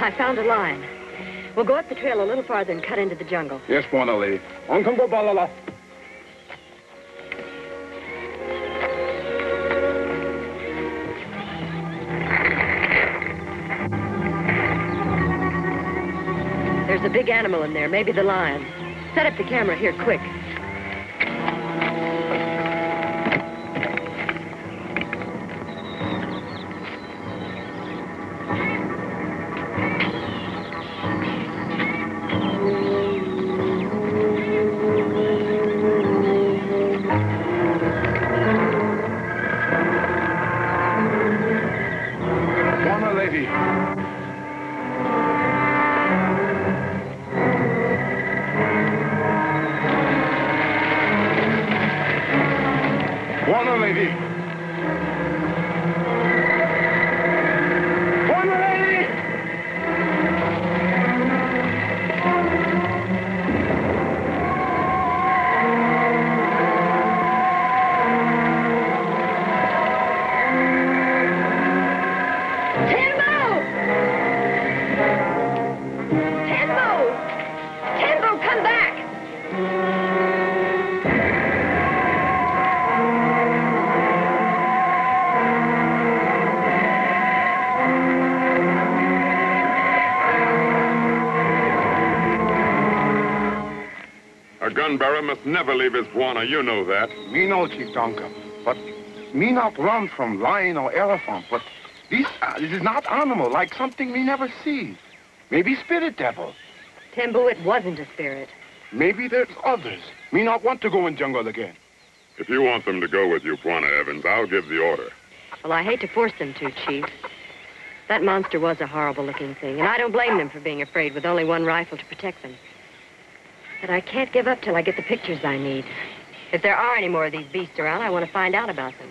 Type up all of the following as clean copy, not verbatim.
I found a line. We'll go up the trail a little farther and cut into the jungle. Yes, Buona lady. On Kongo balala. There's a big animal in there, maybe the lion. Set up the camera here, quick. A gun-bearer must never leave his Buona, you know that. Me know, Chief Donka, but me not run from lion or elephant, but this is not animal, like something me never see. Maybe spirit devil. Tembo, it wasn't a spirit. Maybe there's others. Me not want to go in jungle again. If you want them to go with you, Buona Evans, I'll give the order. Well, I hate to force them to, Chief. That monster was a horrible-looking thing, and I don't blame them for being afraid with only one rifle to protect them. But I can't give up till I get the pictures I need. If there are any more of these beasts around, I want to find out about them.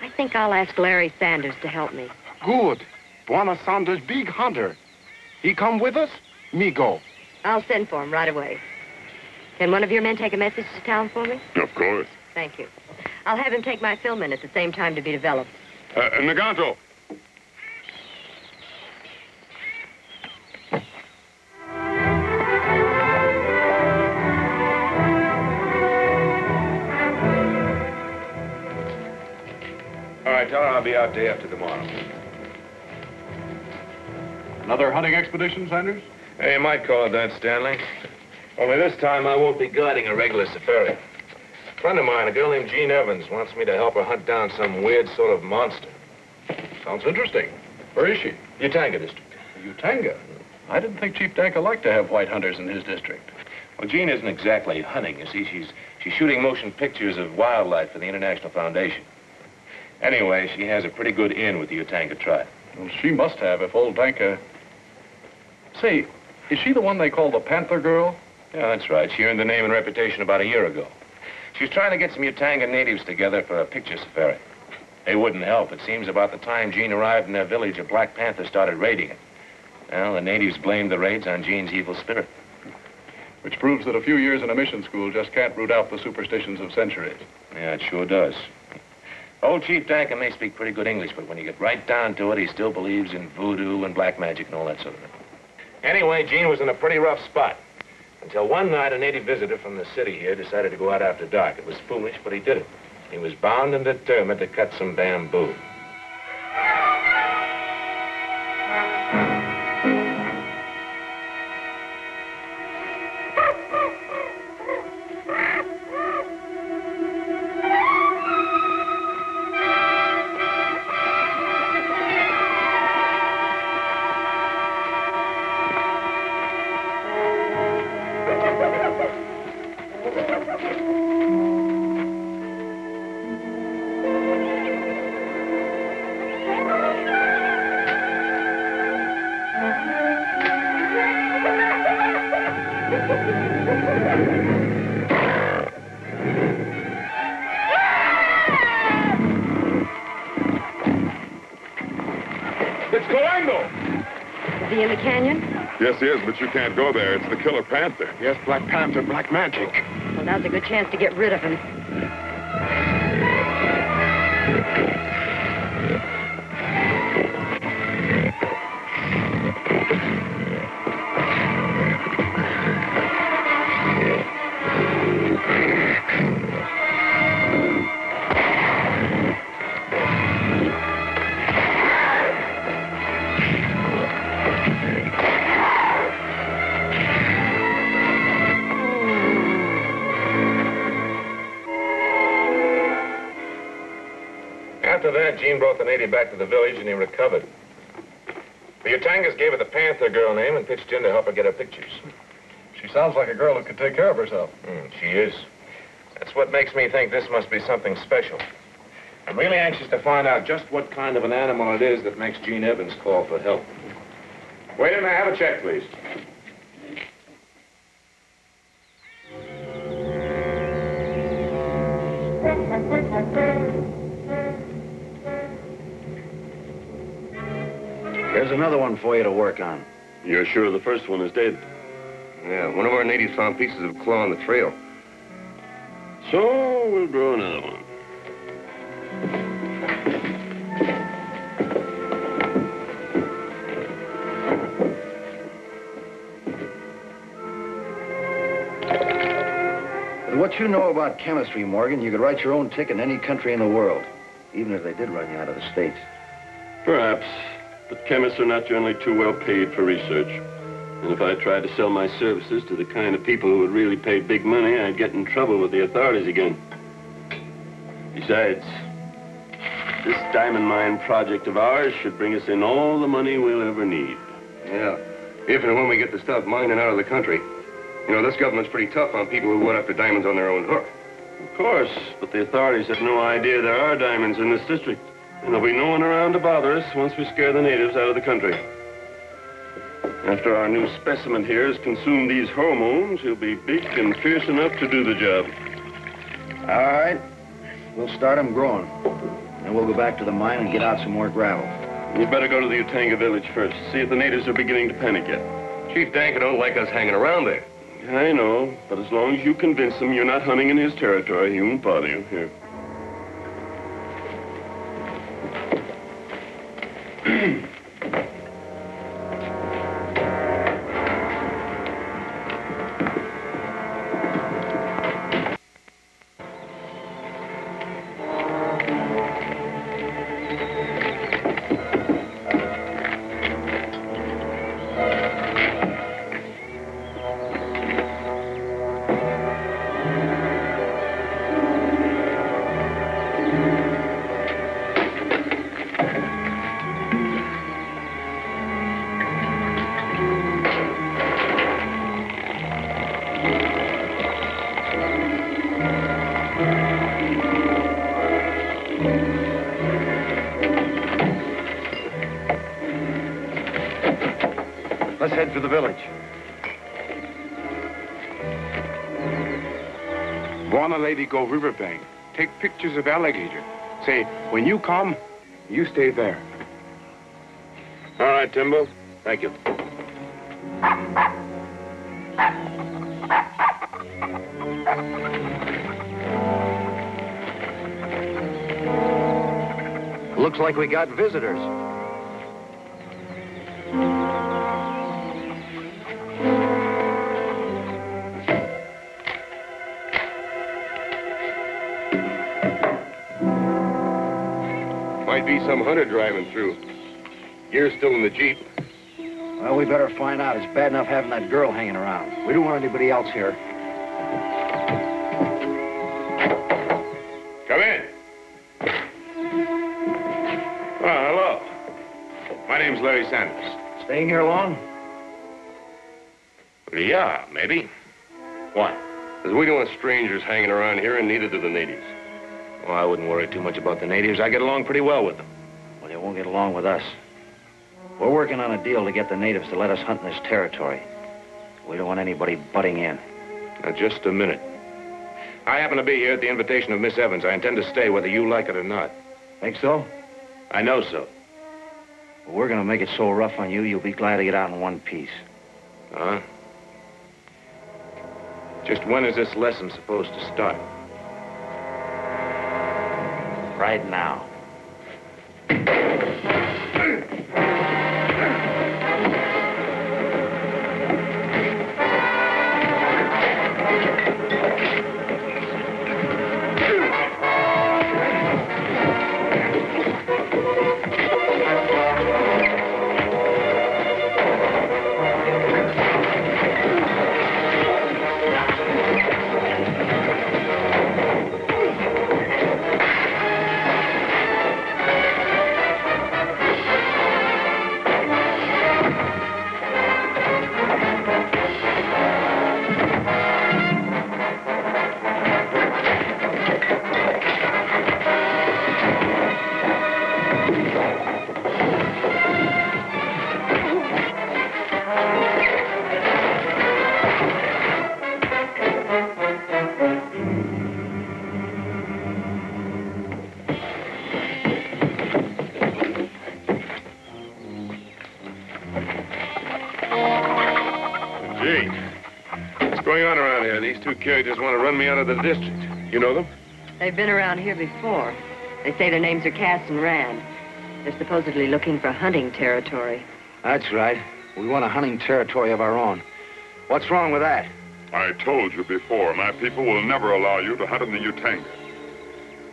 I think I'll ask Larry Sanders to help me. Good. Buona Sanders, big hunter. He come with us, me go. I'll send for him right away. Can one of your men take a message to town for me? Of course. Thank you. I'll have him take my film in at the same time to be developed. Naganto. All right, tell her I'll be out day after tomorrow. Another hunting expedition, Sanders? Hey, you might call it that, Stanley. Only this time I won't be guiding a regular safari. A friend of mine, a girl named Jean Evans, wants me to help her hunt down some weird sort of monster. Sounds interesting. Where is she? Utanga district. Utanga? I didn't think Chief Danka liked to have white hunters in his district. Well, Jean isn't exactly hunting, you see. She's shooting motion pictures of wildlife for the International Foundation. Anyway, she has a pretty good in with the Utanga tribe. Well, she must have if old Danka... Say, is she the one they call the Panther girl? Yeah, that's right. She earned the name and reputation about a year ago. She was trying to get some Utanga natives together for a picture safari. They wouldn't help. It seems about the time Jean arrived in their village, a black panther started raiding it. Well, the natives blamed the raids on Jean's evil spirit. Which proves that a few years in a mission school just can't root out the superstitions of centuries. Yeah, it sure does. Old Chief Danka may speak pretty good English, but when you get right down to it, he still believes in voodoo and black magic and all that sort of thing. Anyway, Jean was in a pretty rough spot. Until one night, a native visitor from the city here decided to go out after dark. It was foolish, but he did it. He was bound and determined to cut some bamboo. he in the canyon? Yes, he is, but you can't go there. It's the killer Panther. Yes, Black Panther, black magic. Well, now's a good chance to get rid of him. After that, Gene brought the native back to the village and he recovered. The Utangas gave her the Panther girl name and pitched in to help her get her pictures. She sounds like a girl who could take care of herself. She is. That's what makes me think this must be something special. I'm really anxious to find out just what kind of an animal it is that makes Gene Evans call for help. Wait a minute, have a check, please. Here's another one for you to work on. You're sure the first one is dead? Yeah, one of our natives found pieces of claw on the trail. So we'll draw another one. With what you know about chemistry, Morgan, you could write your own ticket in any country in the world, even if they did run you out of the States. Perhaps, but chemists are not generally too well paid for research. And if I tried to sell my services to the kind of people who would really pay big money, I'd get in trouble with the authorities again. Besides, this diamond mine project of ours should bring us in all the money we'll ever need. Yeah, if and when we get the stuff mined and out of the country. You know, this government's pretty tough on people who went after diamonds on their own hook. Of course, but the authorities have no idea there are diamonds in this district. And there'll be no one around to bother us once we scare the natives out of the country. After our new specimen here has consumed these hormones, he'll be big and fierce enough to do the job. All right. We'll start him growing. Then we'll go back to the mine and get out some more gravel. You'd better go to the Utanga village first. See if the natives are beginning to panic yet. Chief Danker don't like us hanging around there. I know, but as long as you convince him you're not hunting in his territory, he won't bother you. Here. Let's head for the village. Warn a lady go riverbank. Take pictures of alligator. Say, when you come, you stay there. All right, Timbo. Thank you. Looks like we got visitors. Might be some hunter driving through. You're still in the Jeep. Well, we better find out. It's bad enough having that girl hanging around. We don't want anybody else here. Come in. Well, hello. My name's Larry Sanders. Staying here long? Yeah, maybe. What? Because we don't want strangers hanging around here, and neither do the natives. Well, I wouldn't worry too much about the natives. I get along pretty well with them. Well, they won't get along with us. We're working on a deal to get the natives to let us hunt in this territory. We don't want anybody butting in. Now, just a minute. I happen to be here at the invitation of Miss Evans. I intend to stay whether you like it or not. Think so? I know so. But we're gonna make it so rough on you, you'll be glad to get out in one piece. Huh? Just when is this lesson supposed to start? Right now. Gee, what's going on around here? These two characters want to run me out of the district. You know them? They've been around here before. They say their names are Cass and Rand. They're supposedly looking for hunting territory. That's right. We want a hunting territory of our own. What's wrong with that? I told you before, my people will never allow you to hunt in the Utanga.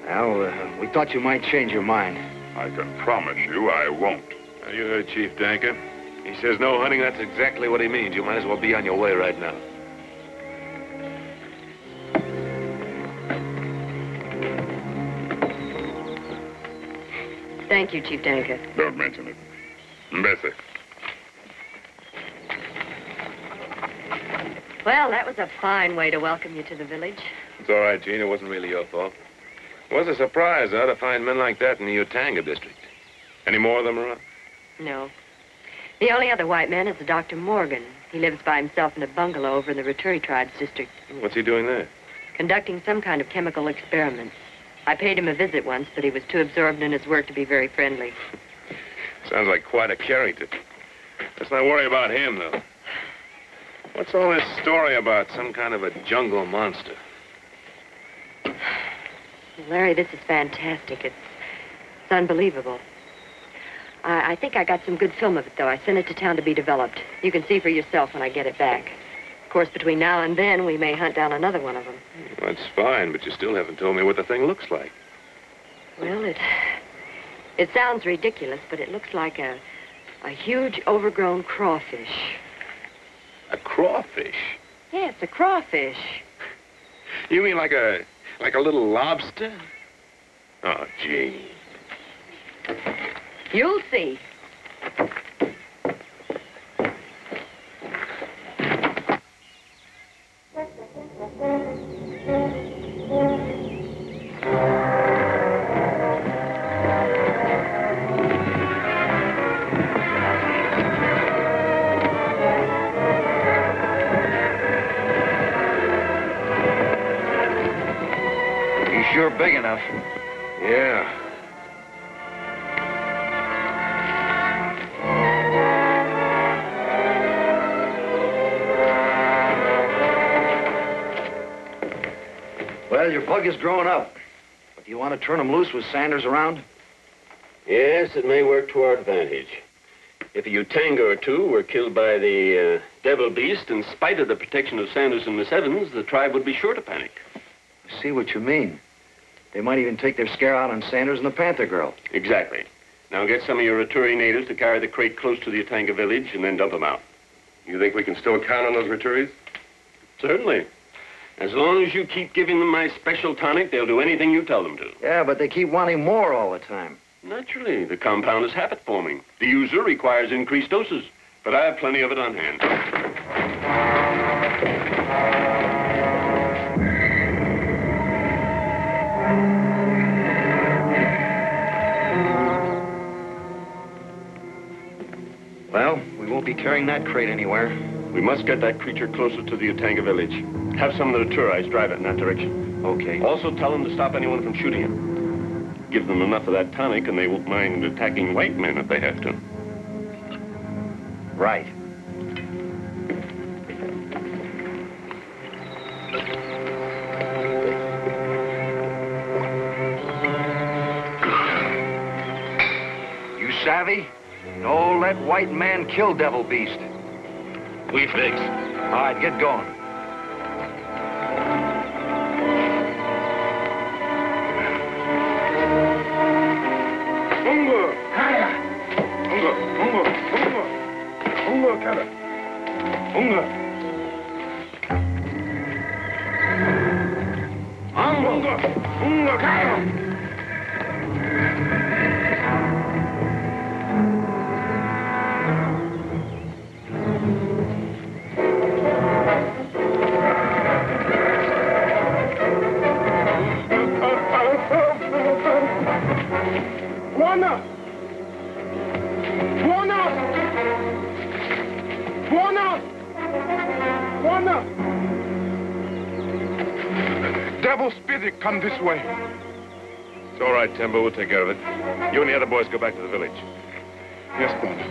Well, we thought you might change your mind. I can promise you I won't. Now, you heard Chief Danker. He says no hunting, that's exactly what he means. You might as well be on your way right now. Thank you, Chief Danker. Don't mention it. Bessie. Well, that was a fine way to welcome you to the village. It's all right, Gene. It wasn't really your fault. It was a surprise, though, to find men like that in the Utanga district. Any more of them around? No. The only other white man is Dr. Morgan. He lives by himself in a bungalow over in the Ratturi Tribes district. What's he doing there? Conducting some kind of chemical experiments. I paid him a visit once, but he was too absorbed in his work to be very friendly. Sounds like quite a character. Let's not worry about him, though. What's all this story about some kind of a jungle monster? Larry, this is fantastic. It's unbelievable. I think I got some good film of it, though. I sent it to town to be developed. You can see for yourself when I get it back. Of course, between now and then, we may hunt down another one of them. Well, that's fine, but you still haven't told me what the thing looks like. Well, it sounds ridiculous, but it looks like a huge, overgrown crawfish. A crawfish? Yes, a crawfish. You mean like a little lobster? Oh, gee. You'll see. He's sure big enough. Yeah. Well, your bug is growing up. But do you want to turn him loose with Sanders around? Yes, it may work to our advantage. If a Utanga or two were killed by the devil beast, in spite of the protection of Sanders and Miss Evans, the tribe would be sure to panic. I see what you mean. They might even take their scare out on Sanders and the Panther girl. Exactly. Now get some of your Ratturi natives to carry the crate close to the Utanga village and then dump them out. You think we can still count on those Ratturis? Certainly. As long as you keep giving them my special tonic, they'll do anything you tell them to. Yeah, but they keep wanting more all the time. Naturally, the compound is habit-forming. The user requires increased doses, but I have plenty of it on hand. Well, we won't be carrying that crate anywhere. We must get that creature closer to the Utanga village. Have some of the Ratturis drive it in that direction. Okay. Also tell them to stop anyone from shooting him. Give them enough of that tonic and they won't mind attacking white men if they have to. Right. You savvy? No, let white man kill devil beast. We fix. All right, get going. Kongo, Kaya. Kongo, Kongo, Kongo. Kongo, Kaya. Kongo. Kongo, Kongo, Kaya. Buona! Buona! Buona! Buona! Devil spirit, come this way. It's all right, Timber. We'll take care of it. You and the other boys go back to the village. Yes, Buona.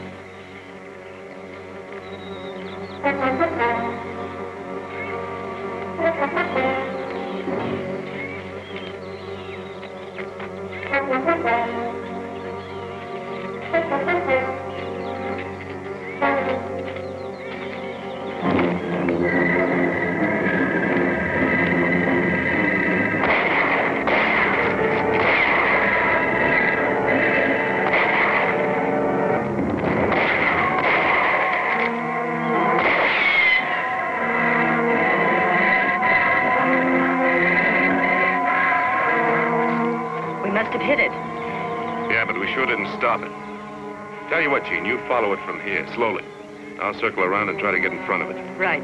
We must have hit it. Yeah, but we sure didn't stop it. Tell you what, Gene, you follow it from here, slowly. I'll circle around and try to get in front of it. Right.